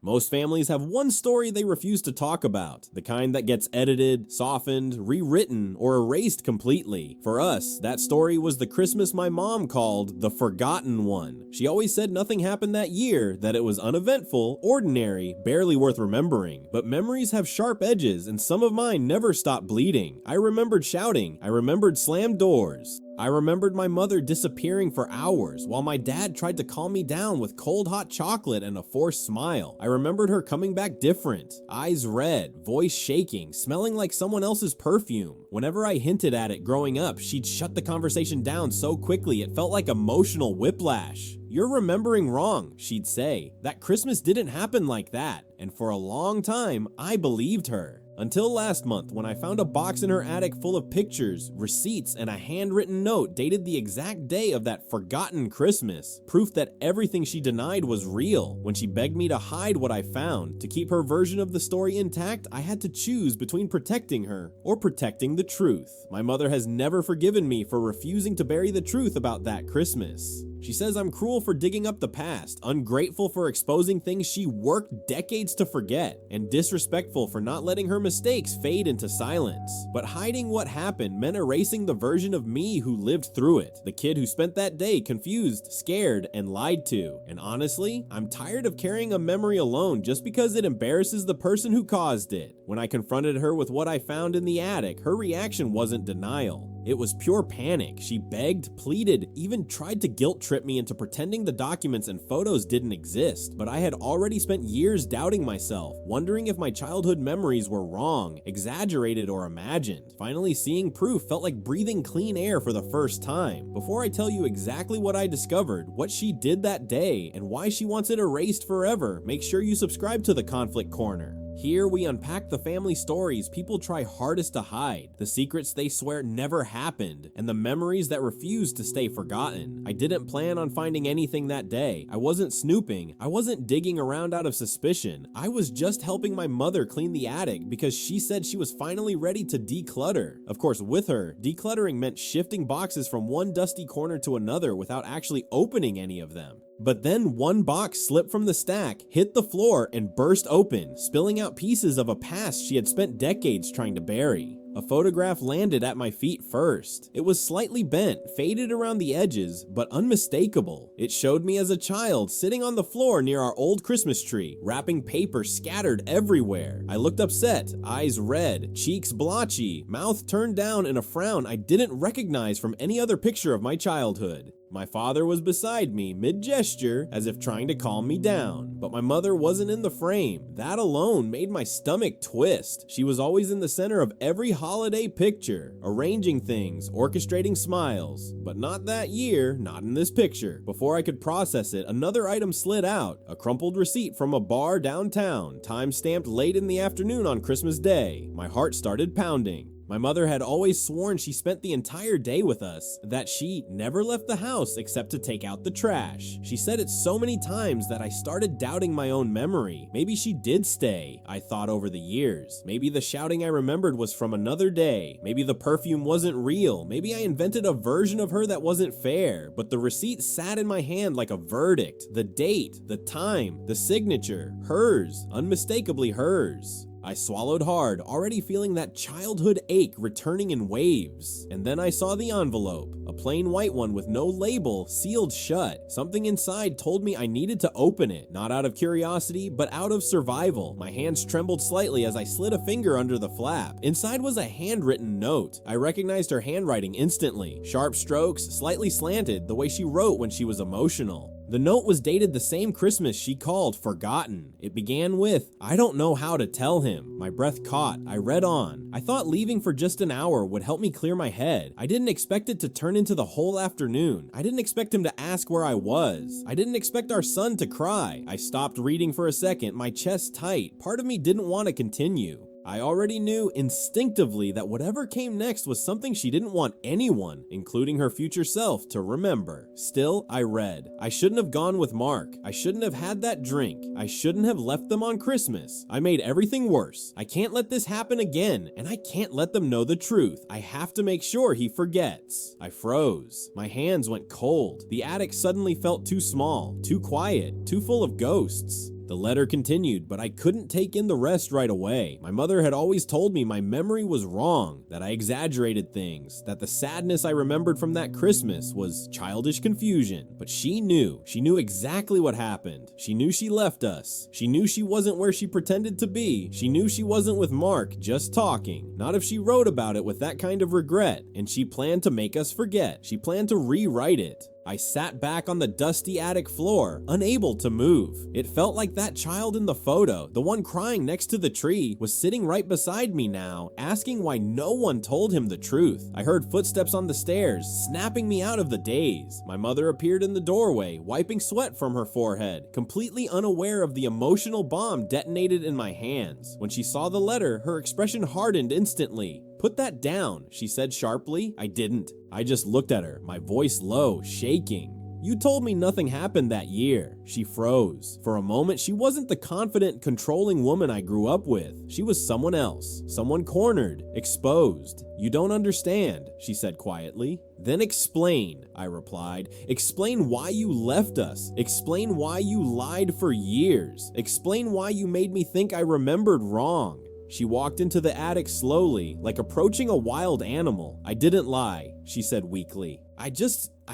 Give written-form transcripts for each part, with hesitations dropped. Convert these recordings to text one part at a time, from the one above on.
Most families have one story they refuse to talk about, the kind that gets edited, softened, rewritten, or erased completely. For us, that story was the Christmas my mom called the forgotten one. She always said nothing happened that year, that it was uneventful, ordinary, barely worth remembering. But memories have sharp edges, and some of mine never stopped bleeding. I remembered shouting. I remembered slammed doors. I remembered my mother disappearing for hours while my dad tried to calm me down with cold hot chocolate and a forced smile. I remembered her coming back different, eyes red, voice shaking, smelling like someone else's perfume. Whenever I hinted at it growing up, she'd shut the conversation down so quickly it felt like emotional whiplash. "You're remembering wrong," she'd say. "That Christmas didn't happen like that." And for a long time, I believed her. Until last month, when I found a box in her attic full of pictures, receipts, and a handwritten note dated the exact day of that forgotten Christmas. Proof that everything she denied was real. When she begged me to hide what I found, to keep her version of the story intact, I had to choose between protecting her or protecting the truth. My mother has never forgiven me for refusing to bury the truth about that Christmas. She says I'm cruel for digging up the past, ungrateful for exposing things she worked decades to forget, and disrespectful for not letting her mistakes fade into silence. But hiding what happened meant erasing the version of me who lived through it, the kid who spent that day confused, scared, and lied to. And honestly, I'm tired of carrying a memory alone just because it embarrasses the person who caused it. When I confronted her with what I found in the attic, her reaction wasn't denial. It was pure panic. She begged, pleaded, even tried to guilt trip me into pretending the documents and photos didn't exist. But I had already spent years doubting myself, wondering if my childhood memories were wrong, exaggerated, or imagined. Finally seeing proof felt like breathing clean air for the first time. Before I tell you exactly what I discovered, what she did that day, and why she wants it erased forever, make sure you subscribe to the Conflict Corner. Here we unpack the family stories people try hardest to hide, the secrets they swear never happened, and the memories that refuse to stay forgotten. I didn't plan on finding anything that day. I wasn't snooping. I wasn't digging around out of suspicion. I was just helping my mother clean the attic because she said she was finally ready to declutter. Of course, with her, decluttering meant shifting boxes from one dusty corner to another without actually opening any of them. But then one box slipped from the stack, hit the floor, and burst open, spilling out pieces of a past she had spent decades trying to bury. A photograph landed at my feet first. It was slightly bent, faded around the edges, but unmistakable. It showed me as a child sitting on the floor near our old Christmas tree, wrapping paper scattered everywhere. I looked upset, eyes red, cheeks blotchy, mouth turned down in a frown I didn't recognize from any other picture of my childhood. My father was beside me, mid-gesture, as if trying to calm me down, but my mother wasn't in the frame. That alone made my stomach twist. She was always in the center of every holiday picture, arranging things, orchestrating smiles, but not that year, not in this picture. Before I could process it, another item slid out, a crumpled receipt from a bar downtown, time-stamped late in the afternoon on Christmas Day. My heart started pounding. My mother had always sworn she spent the entire day with us, that she never left the house except to take out the trash. She said it so many times that I started doubting my own memory. Maybe she did stay, I thought over the years. Maybe the shouting I remembered was from another day. Maybe the perfume wasn't real. Maybe I invented a version of her that wasn't fair. But the receipt sat in my hand like a verdict. The date, the time, the signature, hers, unmistakably hers. I swallowed hard, already feeling that childhood ache returning in waves. And then I saw the envelope, a plain white one with no label, sealed shut. Something inside told me I needed to open it, not out of curiosity, but out of survival. My hands trembled slightly as I slid a finger under the flap. Inside was a handwritten note. I recognized her handwriting instantly. Sharp strokes, slightly slanted, the way she wrote when she was emotional. The note was dated the same Christmas she called forgotten. It began with, "I don't know how to tell him." My breath caught. I read on. I thought leaving for just an hour would help me clear my head. I didn't expect it to turn into the whole afternoon. I didn't expect him to ask where I was. I didn't expect our son to cry. I stopped reading for a second, my chest tight. Part of me didn't want to continue. I already knew instinctively that whatever came next was something she didn't want anyone, including her future self, to remember. Still, I read. I shouldn't have gone with Mark. I shouldn't have had that drink. I shouldn't have left them on Christmas. I made everything worse. I can't let this happen again, and I can't let them know the truth. I have to make sure he forgets. I froze. My hands went cold. The attic suddenly felt too small, too quiet, too full of ghosts. The letter continued, but I couldn't take in the rest right away. My mother had always told me my memory was wrong, that I exaggerated things, that the sadness I remembered from that Christmas was childish confusion. But she knew exactly what happened. She knew she left us. She knew she wasn't where she pretended to be. She knew she wasn't with Mark just talking. Not if she wrote about it with that kind of regret. And she planned to make us forget. She planned to rewrite it. I sat back on the dusty attic floor, unable to move. It felt like that child in the photo, the one crying next to the tree, was sitting right beside me now, asking why no one told him the truth. I heard footsteps on the stairs, snapping me out of the daze. My mother appeared in the doorway, wiping sweat from her forehead, completely unaware of the emotional bomb detonated in my hands. When she saw the letter, her expression hardened instantly. "Put that down," she said sharply. I didn't. I just looked at her, my voice low, shaking. "You told me nothing happened that year." She froze. For a moment, she wasn't the confident, controlling woman I grew up with. She was someone else, someone cornered, exposed. "You don't understand," she said quietly. "Then explain," I replied. "Explain why you left us. Explain why you lied for years. Explain why you made me think I remembered wrong." She walked into the attic slowly, like approaching a wild animal. "I didn't lie," she said weakly. I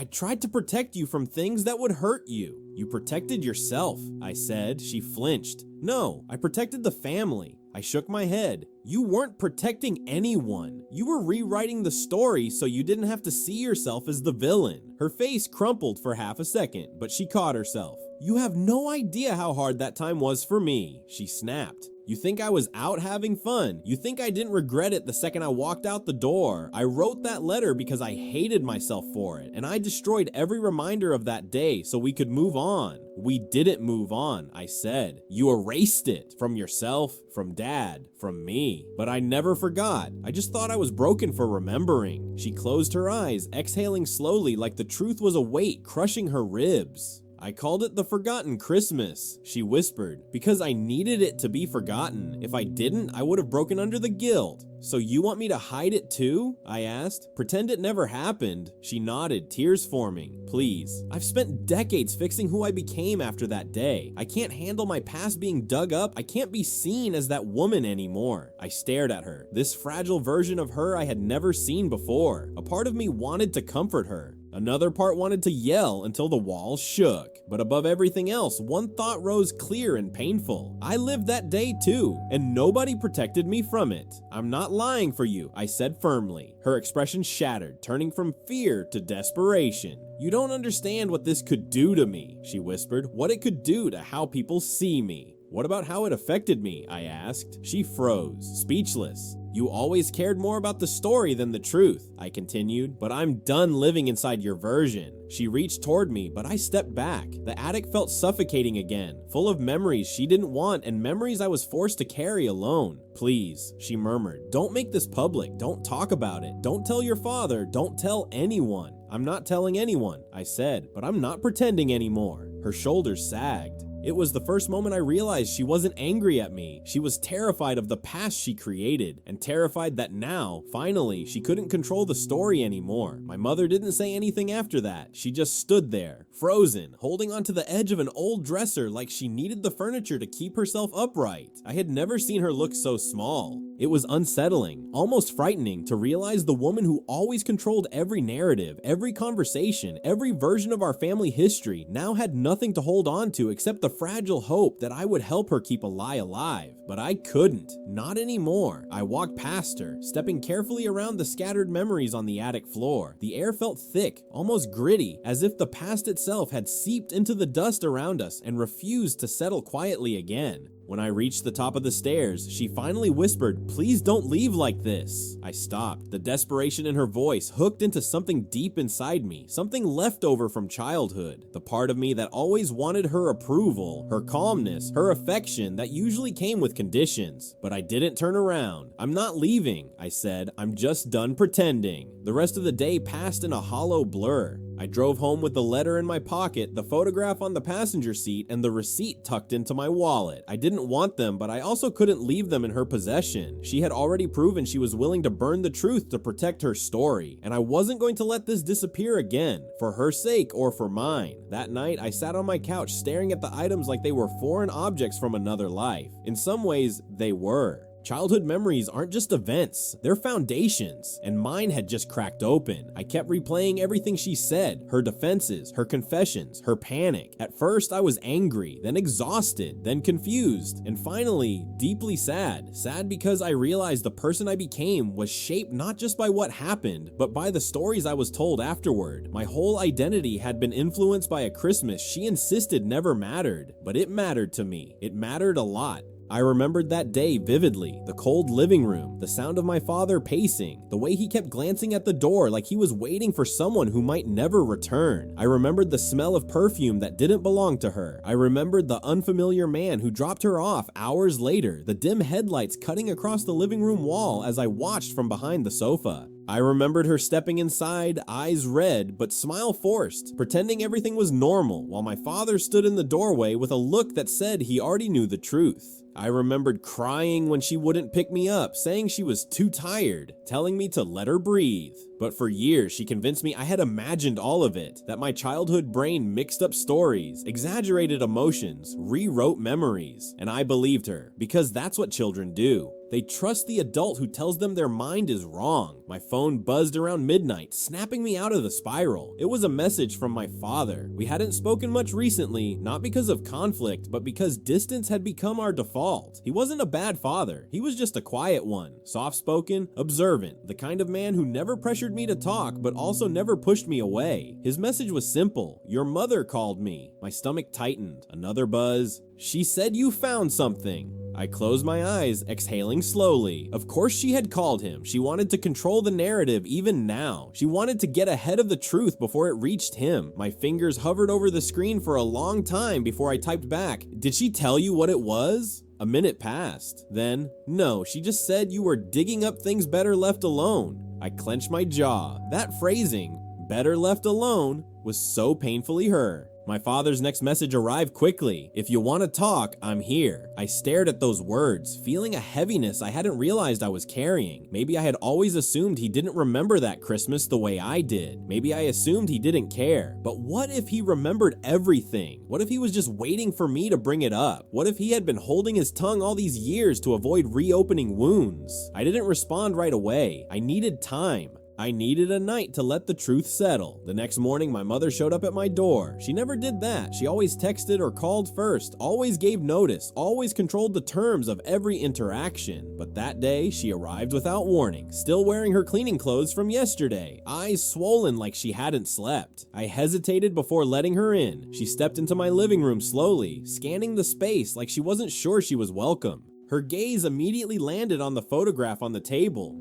tried to protect you from things that would hurt you." "You protected yourself," I said. She flinched. "No, I protected the family." I shook my head. "You weren't protecting anyone. You were rewriting the story so you didn't have to see yourself as the villain." Her face crumpled for half a second, but she caught herself. "You have no idea how hard that time was for me," she snapped. "You think I was out having fun. You think I didn't regret it the second I walked out the door. I wrote that letter because I hated myself for it, and I destroyed every reminder of that day so we could move on." "We didn't move on," I said. "You erased it from yourself, from Dad, from me. But I never forgot. I just thought I was broken for remembering." She closed her eyes, exhaling slowly like the truth was a weight crushing her ribs. "I called it the Forgotten Christmas," she whispered, "because I needed it to be forgotten. If I didn't, I would have broken under the guilt." "So you want me to hide it too?" I asked. "Pretend it never happened?" She nodded, tears forming. "Please. I've spent decades fixing who I became after that day. I can't handle my past being dug up. I can't be seen as that woman anymore." I stared at her. This fragile version of her I had never seen before. A part of me wanted to comfort her. Another part wanted to yell until the walls shook. But above everything else, one thought rose clear and painful. I lived that day too, and nobody protected me from it. "I'm not lying for you," I said firmly. Her expression shattered, turning from fear to desperation. "You don't understand what this could do to me," she whispered. "What it could do to how people see me." "What about how it affected me?" I asked. She froze, speechless. "You always cared more about the story than the truth," I continued, "but I'm done living inside your version." She reached toward me, but I stepped back. The attic felt suffocating again, full of memories she didn't want and memories I was forced to carry alone. "Please," she murmured, "don't make this public. Don't talk about it. Don't tell your father. Don't tell anyone." "I'm not telling anyone," I said, "but I'm not pretending anymore." Her shoulders sagged. It was the first moment I realized she wasn't angry at me. She was terrified of the past she created, and terrified that now, finally, she couldn't control the story anymore. My mother didn't say anything after that. She just stood there, frozen, holding onto the edge of an old dresser like she needed the furniture to keep herself upright. I had never seen her look so small. It was unsettling, almost frightening, to realize the woman who always controlled every narrative, every conversation, every version of our family history now had nothing to hold on to except the fragile hope that I would help her keep a lie alive. But I couldn't. Not anymore. I walked past her, stepping carefully around the scattered memories on the attic floor. The air felt thick, almost gritty, as if the past itself had seeped into the dust around us and refused to settle quietly again. When I reached the top of the stairs, she finally whispered, "Please don't leave like this." I stopped, the desperation in her voice hooked into something deep inside me, something left over from childhood. The part of me that always wanted her approval, her calmness, her affection that usually came with conditions. But I didn't turn around. "I'm not leaving," I said. "I'm just done pretending." The rest of the day passed in a hollow blur. I drove home with the letter in my pocket, the photograph on the passenger seat, and the receipt tucked into my wallet. I didn't want them, but I also couldn't leave them in her possession. She had already proven she was willing to burn the truth to protect her story, and I wasn't going to let this disappear again, for her sake or for mine. That night, I sat on my couch staring at the items like they were foreign objects from another life. In some ways, they were. Childhood memories aren't just events, they're foundations, and mine had just cracked open. I kept replaying everything she said, her defenses, her confessions, her panic. At first, I was angry, then exhausted, then confused, and finally, deeply sad. Sad because I realized the person I became was shaped not just by what happened, but by the stories I was told afterward. My whole identity had been influenced by a Christmas she insisted never mattered, but it mattered to me. It mattered a lot. I remembered that day vividly, the cold living room, the sound of my father pacing, the way he kept glancing at the door like he was waiting for someone who might never return. I remembered the smell of perfume that didn't belong to her. I remembered the unfamiliar man who dropped her off hours later, the dim headlights cutting across the living room wall as I watched from behind the sofa. I remembered her stepping inside, eyes red, but smile forced, pretending everything was normal, while my father stood in the doorway with a look that said he already knew the truth. I remembered crying when she wouldn't pick me up, saying she was too tired, telling me to let her breathe. But for years, she convinced me I had imagined all of it, that my childhood brain mixed up stories, exaggerated emotions, rewrote memories, and I believed her, because that's what children do. They trust the adult who tells them their mind is wrong. My phone buzzed around midnight, snapping me out of the spiral. It was a message from my father. We hadn't spoken much recently, not because of conflict, but because distance had become our default. He wasn't a bad father. He was just a quiet one, soft-spoken, observant, the kind of man who never pressured me to talk, but also never pushed me away. His message was simple. Your mother called me. My stomach tightened. Another buzz. She said you found something. I closed my eyes, exhaling slowly. Of course she had called him. She wanted to control the narrative even now. She wanted to get ahead of the truth before it reached him. My fingers hovered over the screen for a long time before I typed back, "Did she tell you what it was?" A minute passed. Then, "No, she just said you were digging up things better left alone." I clenched my jaw. That phrasing, "better left alone," was so painfully her. My father's next message arrived quickly. "If you want to talk, I'm here." I stared at those words, feeling a heaviness I hadn't realized I was carrying. Maybe I had always assumed he didn't remember that Christmas the way I did. Maybe I assumed he didn't care. But what if he remembered everything? What if he was just waiting for me to bring it up? What if he had been holding his tongue all these years to avoid reopening wounds? I didn't respond right away. I needed time. I needed a night to let the truth settle. The next morning, my mother showed up at my door. She never did that. She always texted or called first, always gave notice, always controlled the terms of every interaction. But that day, she arrived without warning, still wearing her cleaning clothes from yesterday, eyes swollen like she hadn't slept. I hesitated before letting her in. She stepped into my living room slowly, scanning the space like she wasn't sure she was welcome. Her gaze immediately landed on the photograph on the table.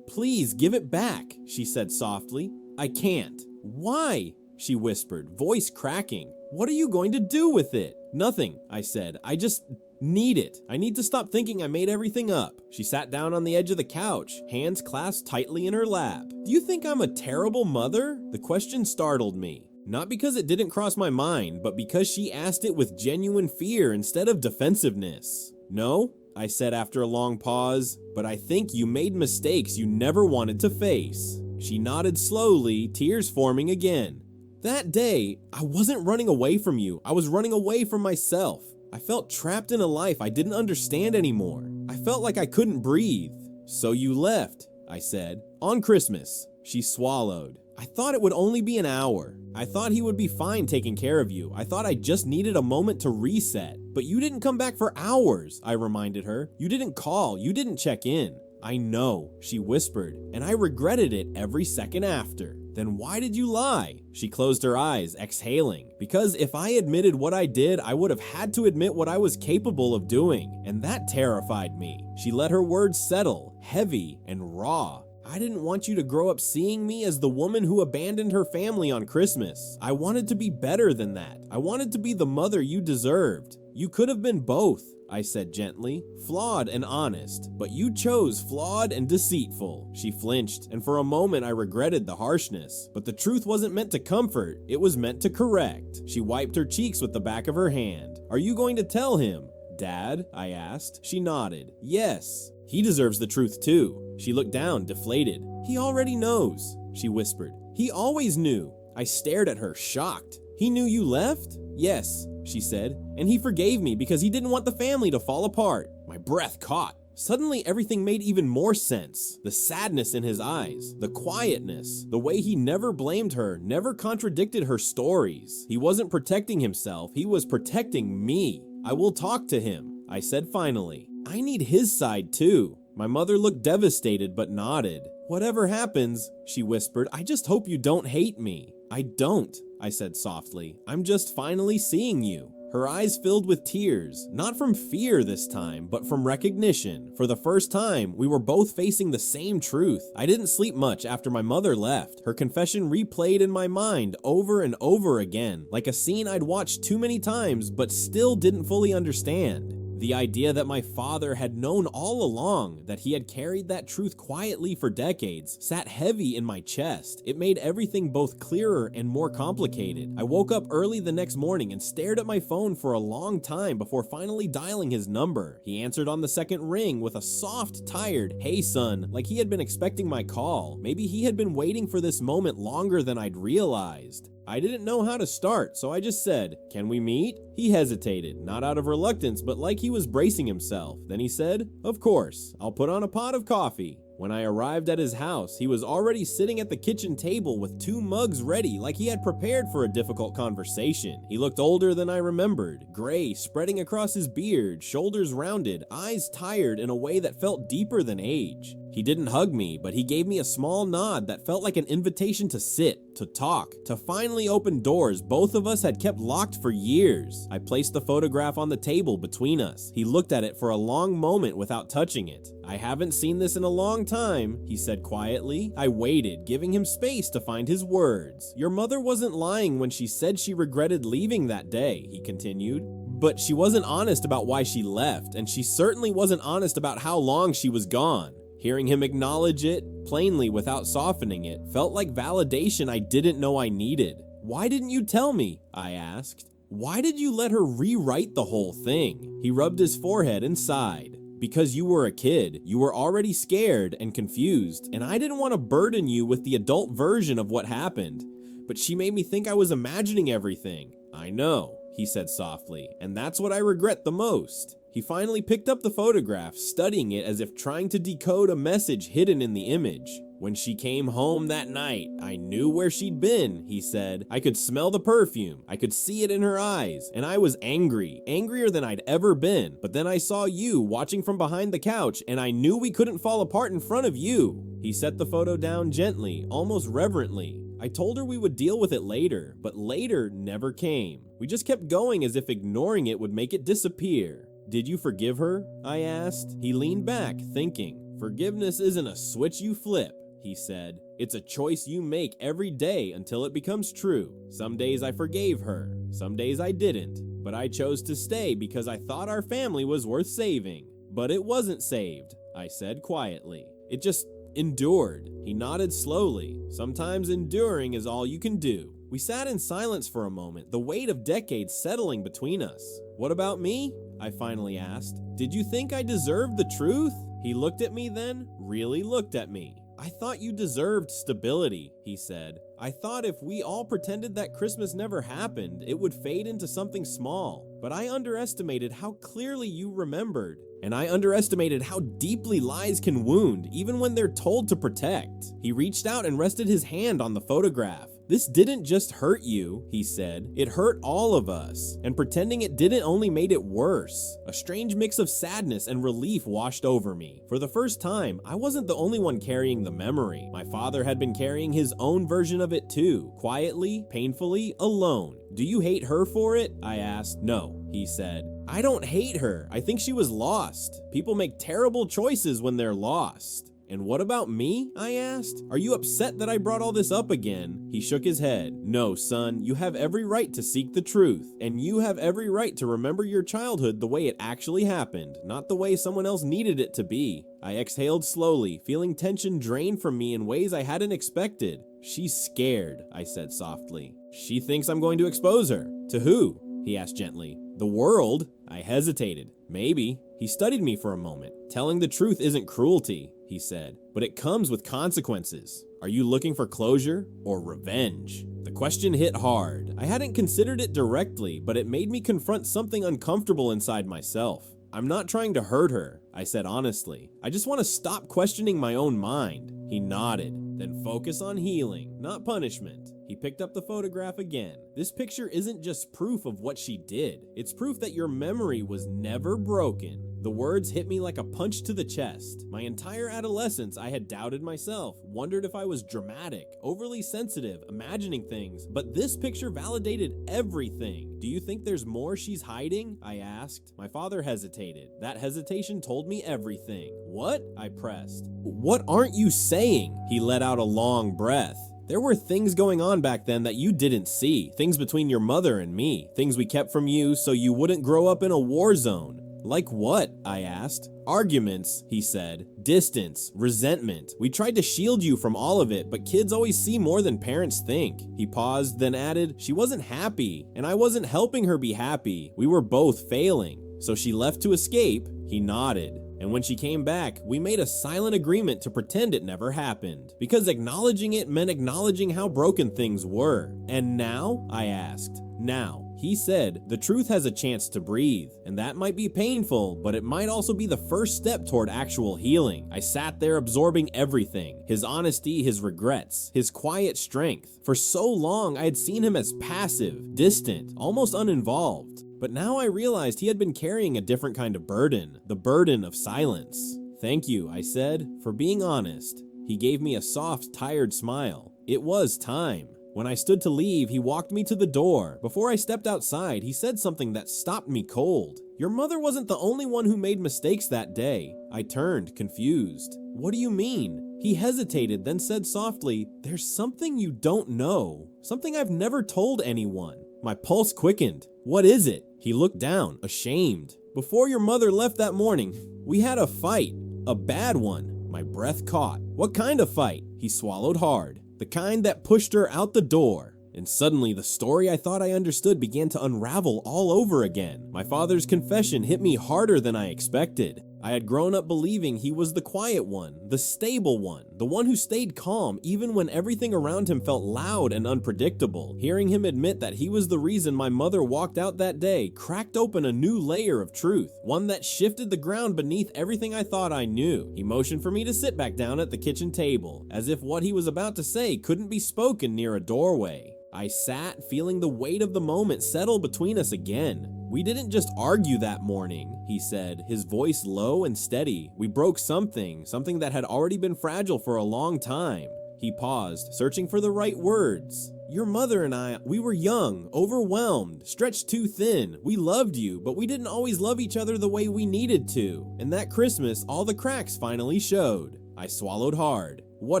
"Please give it back," she said softly. "I can't." "Why?" she whispered, voice cracking. "What are you going to do with it?" "Nothing," I said. "I just need it. I need to stop thinking I made everything up." She sat down on the edge of the couch, hands clasped tightly in her lap. "Do you think I'm a terrible mother?" The question startled me. Not because it didn't cross my mind, but because she asked it with genuine fear instead of defensiveness. "No," I said after a long pause, "but I think you made mistakes you never wanted to face." She nodded slowly, tears forming again. "That day, I wasn't running away from you. I was running away from myself. I felt trapped in a life I didn't understand anymore. I felt like I couldn't breathe." "So you left," I said. "On Christmas." She swallowed. "I thought it would only be an hour. I thought he would be fine taking care of you. I thought I just needed a moment to reset. But you didn't come back for hours," I reminded her. "You didn't call. You didn't check in." "I know," she whispered, "and I regretted it every second after." "Then why did you lie?" She closed her eyes, exhaling. "Because if I admitted what I did, I would have had to admit what I was capable of doing, and that terrified me." She let her words settle, heavy and raw. "I didn't want you to grow up seeing me as the woman who abandoned her family on Christmas. I wanted to be better than that. I wanted to be the mother you deserved." You could have been both, I said gently. Flawed and honest, but you chose flawed and deceitful. She flinched, and for a moment I regretted the harshness. But the truth wasn't meant to comfort, it was meant to correct. She wiped her cheeks with the back of her hand. Are you going to tell him? Dad? I asked. She nodded. Yes. He deserves the truth too. She looked down, deflated. He already knows, she whispered. He always knew. I stared at her, shocked. He knew you left? Yes, she said, and he forgave me because he didn't want the family to fall apart. My breath caught. Suddenly everything made even more sense. The sadness in his eyes, the quietness, the way he never blamed her, never contradicted her stories. He wasn't protecting himself, he was protecting me. I will talk to him, I said finally. I need his side too. My mother looked devastated but nodded. Whatever happens, she whispered, I just hope you don't hate me. I don't, I said softly. I'm just finally seeing you. Her eyes filled with tears, not from fear this time, but from recognition. For the first time, we were both facing the same truth. I didn't sleep much after my mother left. Her confession replayed in my mind over and over again, like a scene I'd watched too many times but still didn't fully understand. The idea that my father had known all along, that he had carried that truth quietly for decades, sat heavy in my chest. It made everything both clearer and more complicated. I woke up early the next morning and stared at my phone for a long time before finally dialing his number. He answered on the second ring with a soft, tired, "Hey son," like he had been expecting my call. Maybe he had been waiting for this moment longer than I'd realized. I didn't know how to start, so I just said, "Can we meet?" He hesitated, not out of reluctance, but like he was bracing himself. Then he said, "Of course, I'll put on a pot of coffee." When I arrived at his house, he was already sitting at the kitchen table with 2 mugs ready, like he had prepared for a difficult conversation. He looked older than I remembered, gray spreading across his beard, shoulders rounded, eyes tired in a way that felt deeper than age. He didn't hug me, but he gave me a small nod that felt like an invitation to sit, to talk, to finally open doors both of us had kept locked for years. I placed the photograph on the table between us. He looked at it for a long moment without touching it. "I haven't seen this in a long time," he said quietly. I waited, giving him space to find his words. "Your mother wasn't lying when she said she regretted leaving that day," he continued. "But she wasn't honest about why she left, and she certainly wasn't honest about how long she was gone." Hearing him acknowledge it, plainly without softening it, felt like validation I didn't know I needed. "Why didn't you tell me?" I asked. "Why did you let her rewrite the whole thing?" He rubbed his forehead and sighed. "Because you were a kid, you were already scared and confused, and I didn't want to burden you with the adult version of what happened. But she made me think I was imagining everything." "I know," he said softly, "and that's what I regret the most." He finally picked up the photograph, studying it as if trying to decode a message hidden in the image. "When she came home that night, I knew where she'd been," he said. "I could smell the perfume, I could see it in her eyes, and I was angry, angrier than I'd ever been. But then I saw you watching from behind the couch, and I knew we couldn't fall apart in front of you." He set the photo down gently, almost reverently. "I told her we would deal with it later, but later never came. We just kept going as if ignoring it would make it disappear." "Did you forgive her?" I asked. He leaned back, thinking. "Forgiveness isn't a switch you flip," he said. "It's a choice you make every day until it becomes true. Some days I forgave her, some days I didn't, but I chose to stay because I thought our family was worth saving. But it wasn't saved," I said quietly. "It just endured." He nodded slowly. "Sometimes enduring is all you can do." We sat in silence for a moment, the weight of decades settling between us. "What about me?" I finally asked. "Did you think I deserved the truth?" He looked at me then, really looked at me. "I thought you deserved stability," he said. "I thought if we all pretended that Christmas never happened, it would fade into something small. But I underestimated how clearly you remembered. And I underestimated how deeply lies can wound, even when they're told to protect." He reached out and rested his hand on the photograph. "This didn't just hurt you," he said. "It hurt all of us. And pretending it didn't only made it worse." A strange mix of sadness and relief washed over me. For the first time, I wasn't the only one carrying the memory. My father had been carrying his own version of it too, quietly, painfully, alone. "Do you hate her for it?" I asked. "No," he said. "I don't hate her. I think she was lost. People make terrible choices when they're lost." And what about me? I asked. Are you upset that I brought all this up again? He shook his head. No, son, you have every right to seek the truth, and you have every right to remember your childhood the way it actually happened, not the way someone else needed it to be. I exhaled slowly, feeling tension drain from me in ways I hadn't expected. She's scared, I said softly. She thinks I'm going to expose her. To who? He asked gently. The world? I hesitated. Maybe. He studied me for a moment. Telling the truth isn't cruelty, he said, but it comes with consequences. Are you looking for closure or revenge? The question hit hard. I hadn't considered it directly, but it made me confront something uncomfortable inside myself. I'm not trying to hurt her, I said honestly. I just want to stop questioning my own mind. He nodded. Then focus on healing, not punishment. He picked up the photograph again. This picture isn't just proof of what she did. It's proof that your memory was never broken. The words hit me like a punch to the chest. My entire adolescence, I had doubted myself, wondered if I was dramatic, overly sensitive, imagining things, but this picture validated everything. Do you think there's more she's hiding? I asked. My father hesitated. That hesitation told me everything. What? I pressed. What aren't you saying? He let out a long breath. There were things going on back then that you didn't see. Things between your mother and me. Things we kept from you so you wouldn't grow up in a war zone. Like what? I asked. Arguments, he said. Distance, resentment. We tried to shield you from all of it, but kids always see more than parents think. He paused, then added, she wasn't happy, and I wasn't helping her be happy. We were both failing. So she left to escape. He nodded. And when she came back, we made a silent agreement to pretend it never happened. Because acknowledging it meant acknowledging how broken things were. And now? I asked. Now. He said, the truth has a chance to breathe, and that might be painful, but it might also be the first step toward actual healing. I sat there absorbing everything, his honesty, his regrets, his quiet strength. For so long, I had seen him as passive, distant, almost uninvolved. But now I realized he had been carrying a different kind of burden, the burden of silence. Thank you, I said, for being honest. He gave me a soft, tired smile. It was time. When I stood to leave, he walked me to the door. Before I stepped outside, he said something that stopped me cold. Your mother wasn't the only one who made mistakes that day. I turned, confused. What do you mean? He hesitated, then said softly, there's something you don't know. Something I've never told anyone. My pulse quickened. What is it? He looked down, ashamed. Before your mother left that morning, we had a fight. A bad one. My breath caught. What kind of fight? He swallowed hard. The kind that pushed her out the door. And suddenly the story I thought I understood began to unravel all over again. My father's confession hit me harder than I expected. I had grown up believing he was the quiet one, the stable one, the one who stayed calm even when everything around him felt loud and unpredictable. Hearing him admit that he was the reason my mother walked out that day cracked open a new layer of truth, one that shifted the ground beneath everything I thought I knew. He motioned for me to sit back down at the kitchen table, as if what he was about to say couldn't be spoken near a doorway. I sat, feeling the weight of the moment settle between us again. We didn't just argue that morning, he said, his voice low and steady. We broke something that had already been fragile for a long time. He paused, searching for the right words. Your mother and I, we were young, overwhelmed, stretched too thin. We loved you, but we didn't always love each other the way we needed to. And that Christmas, all the cracks finally showed. I swallowed hard. What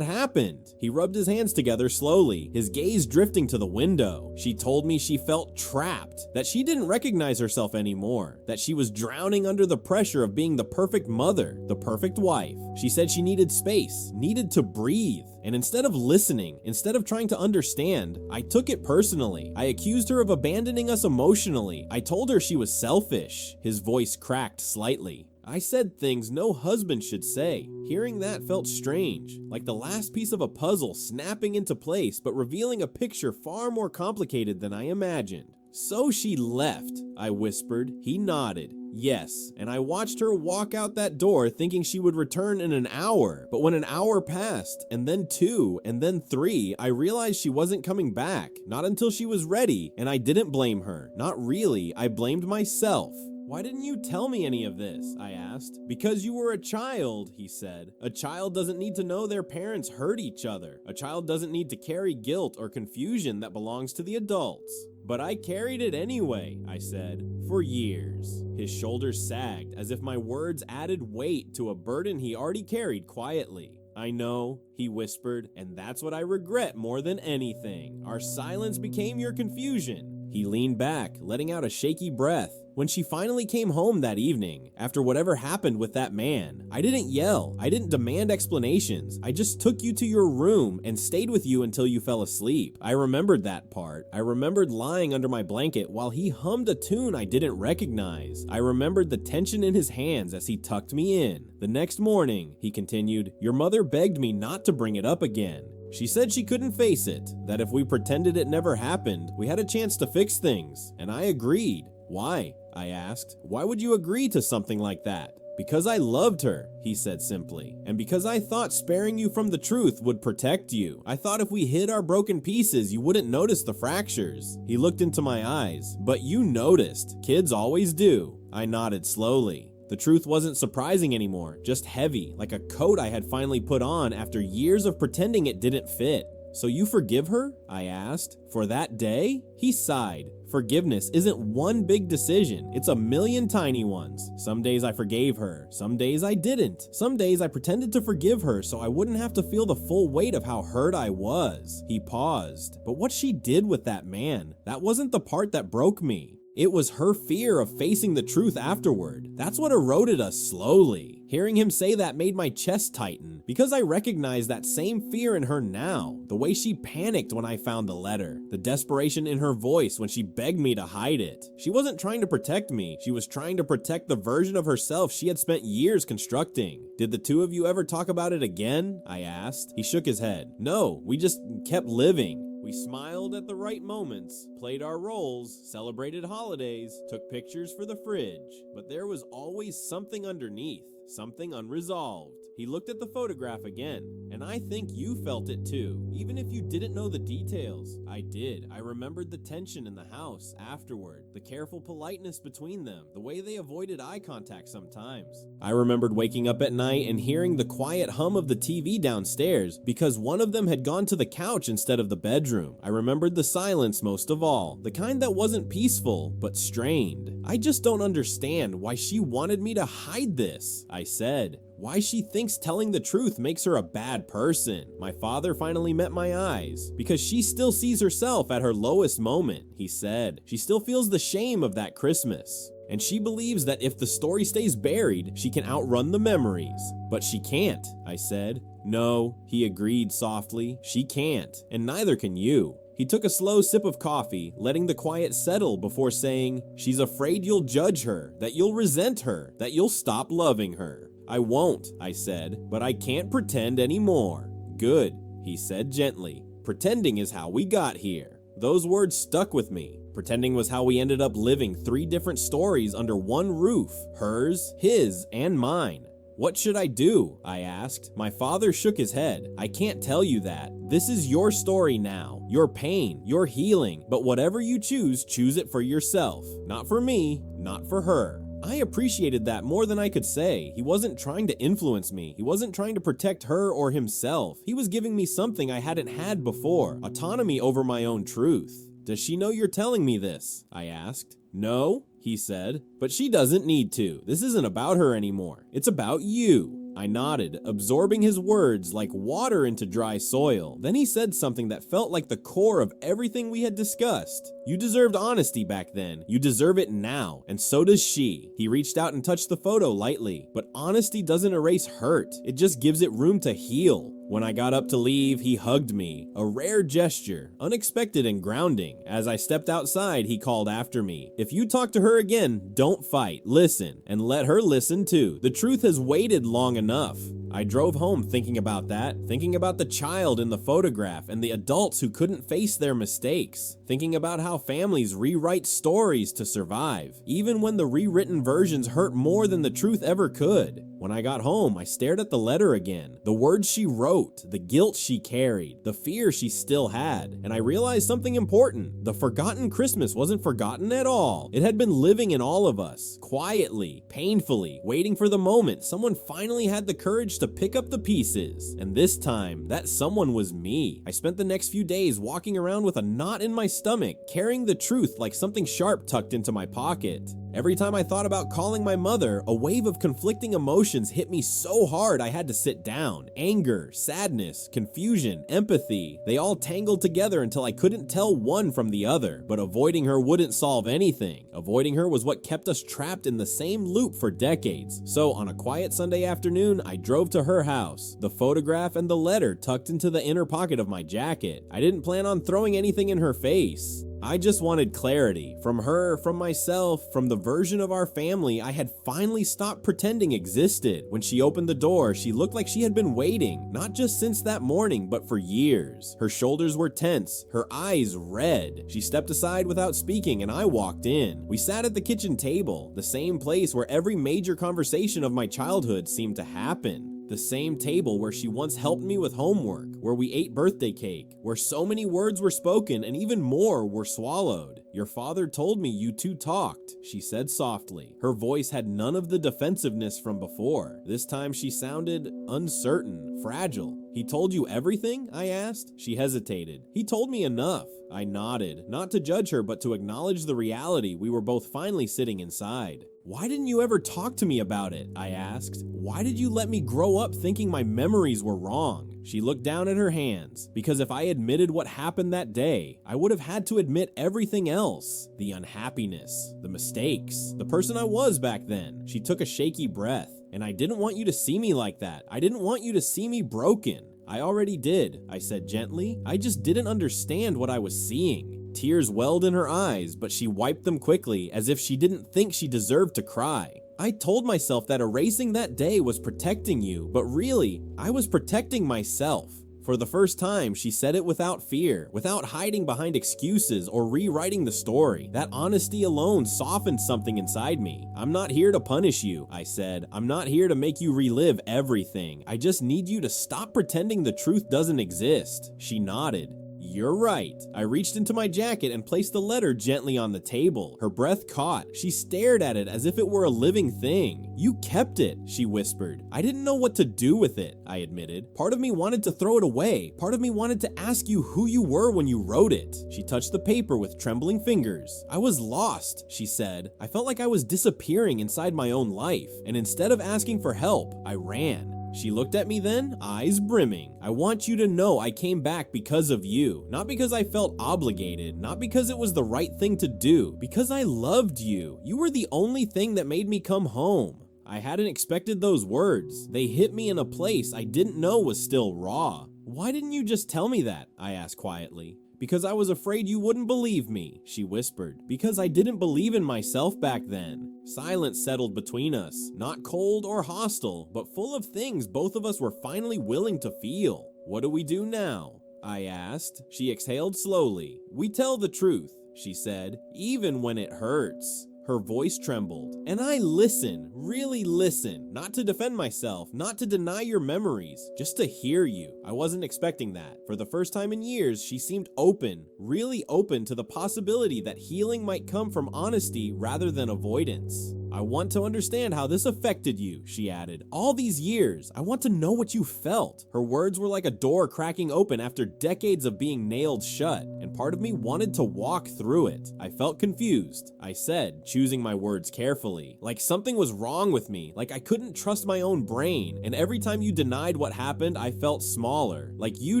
happened? He rubbed his hands together slowly, his gaze drifting to the window. She told me she felt trapped, that she didn't recognize herself anymore, that she was drowning under the pressure of being the perfect mother, the perfect wife. She said she needed space, needed to breathe. And instead of listening, instead of trying to understand, I took it personally. I accused her of abandoning us emotionally. I told her she was selfish. His voice cracked slightly. I said things no husband should say. Hearing that felt strange, like the last piece of a puzzle snapping into place but revealing a picture far more complicated than I imagined. So she left, I whispered. He nodded. Yes, and I watched her walk out that door thinking she would return in an hour. But when an hour passed, and then 2, and then 3, I realized she wasn't coming back. Not until she was ready, and I didn't blame her. Not really, I blamed myself. Why didn't you tell me any of this? I asked. Because you were a child, he said. A child doesn't need to know their parents hurt each other. A child doesn't need to carry guilt or confusion that belongs to the adults. But I carried it anyway, I said, for years. His shoulders sagged as if my words added weight to a burden he already carried quietly. I know, he whispered, and that's what I regret more than anything. Our silence became your confusion. He leaned back, letting out a shaky breath. When she finally came home that evening, after whatever happened with that man, I didn't yell, I didn't demand explanations. I just took you to your room and stayed with you until you fell asleep. I remembered that part. I remembered lying under my blanket while he hummed a tune I didn't recognize. I remembered the tension in his hands as he tucked me in. The next morning, he continued, your mother begged me not to bring it up again. She said she couldn't face it, that if we pretended it never happened, we had a chance to fix things, and I agreed. Why? I asked. Why would you agree to something like that? Because I loved her, he said simply, and because I thought sparing you from the truth would protect you. I thought if we hid our broken pieces, you wouldn't notice the fractures. He looked into my eyes. But you noticed. Kids always do. I nodded slowly. The truth wasn't surprising anymore, just heavy, like a coat I had finally put on after years of pretending it didn't fit. So you forgive her? I asked. For that day? He sighed. Forgiveness isn't one big decision, it's a million tiny ones. Some days I forgave her, some days I didn't. Some days I pretended to forgive her so I wouldn't have to feel the full weight of how hurt I was. He paused. But what she did with that man, that wasn't the part that broke me. It was her fear of facing the truth afterward. That's what eroded us slowly. Hearing him say that made my chest tighten, because I recognize that same fear in her now. The way she panicked when I found the letter. The desperation in her voice when she begged me to hide it. She wasn't trying to protect me. She was trying to protect the version of herself she had spent years constructing. Did the two of you ever talk about it again? I asked. He shook his head. No, we just kept living. We smiled at the right moments, played our roles, celebrated holidays, took pictures for the fridge, but there was always something underneath, something unresolved. He looked at the photograph again, and I think you felt it too, even if you didn't know the details. I did. I remembered the tension in the house afterward, the careful politeness between them, the way they avoided eye contact sometimes. I remembered waking up at night and hearing the quiet hum of the TV downstairs because one of them had gone to the couch instead of the bedroom. I remembered the silence most of all, the kind that wasn't peaceful, but strained. I just don't understand why she wanted me to hide this, I said. Why she thinks telling the truth makes her a bad person. My father finally met my eyes. Because she still sees herself at her lowest moment, he said. She still feels the shame of that Christmas. And she believes that if the story stays buried, she can outrun the memories. But she can't, I said. No, he agreed softly. She can't, and neither can you. He took a slow sip of coffee, letting the quiet settle before saying, she's afraid you'll judge her, that you'll resent her, that you'll stop loving her. I won't, I said, but I can't pretend anymore. Good, he said gently. Pretending is how we got here. Those words stuck with me. Pretending was how we ended up living 3 different stories under one roof, hers, his, and mine. What should I do? I asked. My father shook his head. I can't tell you that. This is your story now, your pain, your healing, but whatever you choose it for yourself. Not for me, not for her. I appreciated that more than I could say. He wasn't trying to influence me. He wasn't trying to protect her or himself. He was giving me something I hadn't had before, autonomy over my own truth. Does she know you're telling me this? I asked. No, he said, but she doesn't need to. This isn't about her anymore. It's about you. I nodded, absorbing his words like water into dry soil. Then he said something that felt like the core of everything we had discussed. You deserved honesty back then. You deserve it now, and so does she. He reached out and touched the photo lightly, but honesty doesn't erase hurt. It just gives it room to heal. When I got up to leave, he hugged me, a rare gesture, unexpected and grounding. As I stepped outside, he called after me. If you talk to her again, don't fight, listen, and let her listen too. The truth has waited long enough. I drove home thinking about that, thinking about the child in the photograph and the adults who couldn't face their mistakes, thinking about how families rewrite stories to survive, even when the rewritten versions hurt more than the truth ever could. When I got home, I stared at the letter again. The words she wrote, the guilt she carried, the fear she still had, and I realized something important. The forgotten Christmas wasn't forgotten at all. It had been living in all of us, quietly, painfully, waiting for the moment someone finally had the courage to pick up the pieces. And this time, that someone was me. I spent the next few days walking around with a knot in my stomach, carrying the truth like something sharp tucked into my pocket. Every time I thought about calling my mother, a wave of conflicting emotions hit me so hard I had to sit down. Anger, sadness, confusion, empathy, they all tangled together until I couldn't tell one from the other. But avoiding her wouldn't solve anything. Avoiding her was what kept us trapped in the same loop for decades. So on a quiet Sunday afternoon, I drove to her house, the photograph and the letter tucked into the inner pocket of my jacket. I didn't plan on throwing anything in her face. I just wanted clarity from her, from myself, from the version of our family I had finally stopped pretending existed. When she opened the door, she looked like she had been waiting, not just since that morning, but for years. Her shoulders were tense, her eyes red. She stepped aside without speaking and I walked in. We sat at the kitchen table, the same place where every major conversation of my childhood seemed to happen. The same table where she once helped me with homework, where we ate birthday cake, where so many words were spoken and even more were swallowed. Your father told me you two talked, she said softly. Her voice had none of the defensiveness from before. This time she sounded uncertain, fragile. He told you everything? I asked. She hesitated. He told me enough. I nodded, not to judge her, but to acknowledge the reality we were both finally sitting inside. Why didn't you ever talk to me about it? I asked. Why did you let me grow up thinking my memories were wrong? She looked down at her hands. Because if I admitted what happened that day, I would have had to admit everything else. The unhappiness, the mistakes, the person I was back then. She took a shaky breath. And I didn't want you to see me like that. I didn't want you to see me broken. I already did, I said gently. I just didn't understand what I was seeing. Tears welled in her eyes, but she wiped them quickly as if she didn't think she deserved to cry. I told myself that erasing that day was protecting you, but really, I was protecting myself. For the first time, she said it without fear, without hiding behind excuses or rewriting the story. That honesty alone softened something inside me. I'm not here to punish you, I said. I'm not here to make you relive everything. I just need you to stop pretending the truth doesn't exist. She nodded. You're right. I reached into my jacket and placed the letter gently on the table. Her breath caught. She stared at it as if it were a living thing. You kept it, she whispered. I didn't know what to do with it, I admitted. Part of me wanted to throw it away. Part of me wanted to ask you who you were when you wrote it. She touched the paper with trembling fingers. I was lost, she said. I felt like I was disappearing inside my own life. And instead of asking for help, I ran. She looked at me then, eyes brimming. I want you to know I came back because of you. Not because I felt obligated, not because it was the right thing to do, because I loved you. You were the only thing that made me come home. I hadn't expected those words. They hit me in a place I didn't know was still raw. Why didn't you just tell me that? I asked quietly. Because I was afraid you wouldn't believe me, she whispered. Because I didn't believe in myself back then. Silence settled between us, not cold or hostile, but full of things both of us were finally willing to feel. What do we do now? I asked. She exhaled slowly. We tell the truth, she said, even when it hurts. Her voice trembled. And I listen, really listen, not to defend myself, not to deny your memories, just to hear you. I wasn't expecting that. For the first time in years, she seemed open, really open to the possibility that healing might come from honesty rather than avoidance. I want to understand how this affected you, she added. All these years, I want to know what you felt. Her words were like a door cracking open after decades of being nailed shut, and part of me wanted to walk through it. I felt confused, I said, choosing my words carefully. Like something was wrong with me, like I couldn't trust my own brain, and every time you denied what happened, I felt smaller, like you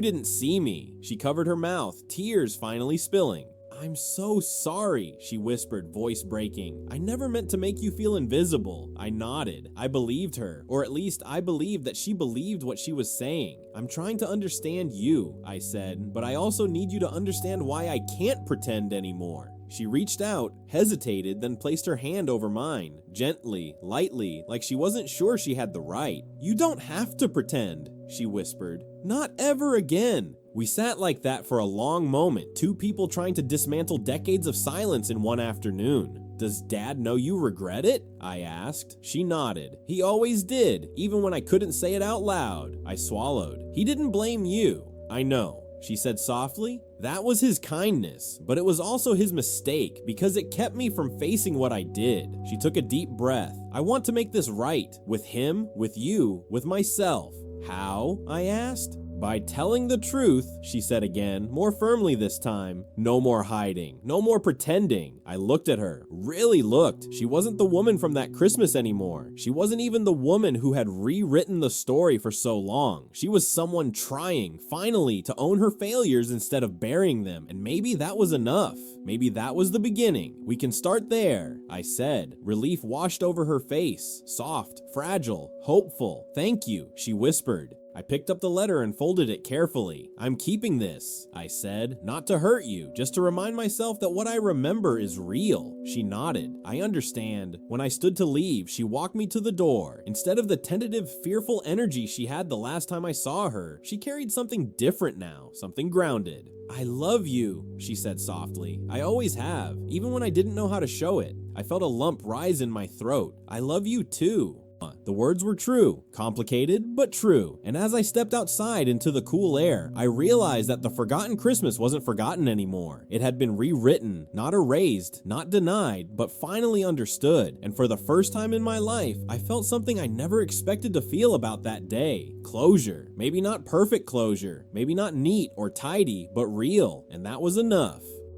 didn't see me. She covered her mouth, tears finally spilling. I'm so sorry, she whispered, voice breaking. I never meant to make you feel invisible. I nodded. I believed her, or at least I believed that she believed what she was saying. I'm trying to understand you, I said, but I also need you to understand why I can't pretend anymore. She reached out, hesitated, then placed her hand over mine, gently, lightly, like she wasn't sure she had the right. You don't have to pretend, she whispered. Not ever again. We sat like that for a long moment, two people trying to dismantle decades of silence in one afternoon. Does Dad know you regret it? I asked. She nodded. He always did, even when I couldn't say it out loud. I swallowed. He didn't blame you. I know, she said softly. That was his kindness, but it was also his mistake because it kept me from facing what I did. She took a deep breath. I want to make this right. With him, with you, with myself. How? I asked. By telling the truth, she said again, more firmly this time. No more hiding. No more pretending. I looked at her. Really looked. She wasn't the woman from that Christmas anymore. She wasn't even the woman who had rewritten the story for so long. She was someone trying, finally, to own her failures instead of burying them, and maybe that was enough. Maybe that was the beginning. We can start there, I said. Relief washed over her face. Soft, fragile, hopeful. Thank you, she whispered. I picked up the letter and folded it carefully. I'm keeping this, I said, not to hurt you, just to remind myself that what I remember is real. She nodded. I understand. When I stood to leave, she walked me to the door. Instead of the tentative, fearful energy she had the last time I saw her, she carried something different now, something grounded. I love you, she said softly. I always have, even when I didn't know how to show it. I felt a lump rise in my throat. I love you too. The words were true, complicated, but true. And as I stepped outside into the cool air, I realized that the forgotten Christmas wasn't forgotten anymore. It had been rewritten, not erased, not denied, but finally understood. And for the first time in my life, I felt something I never expected to feel about that day. Closure. Maybe not perfect closure, maybe not neat or tidy, but real. And that was enough.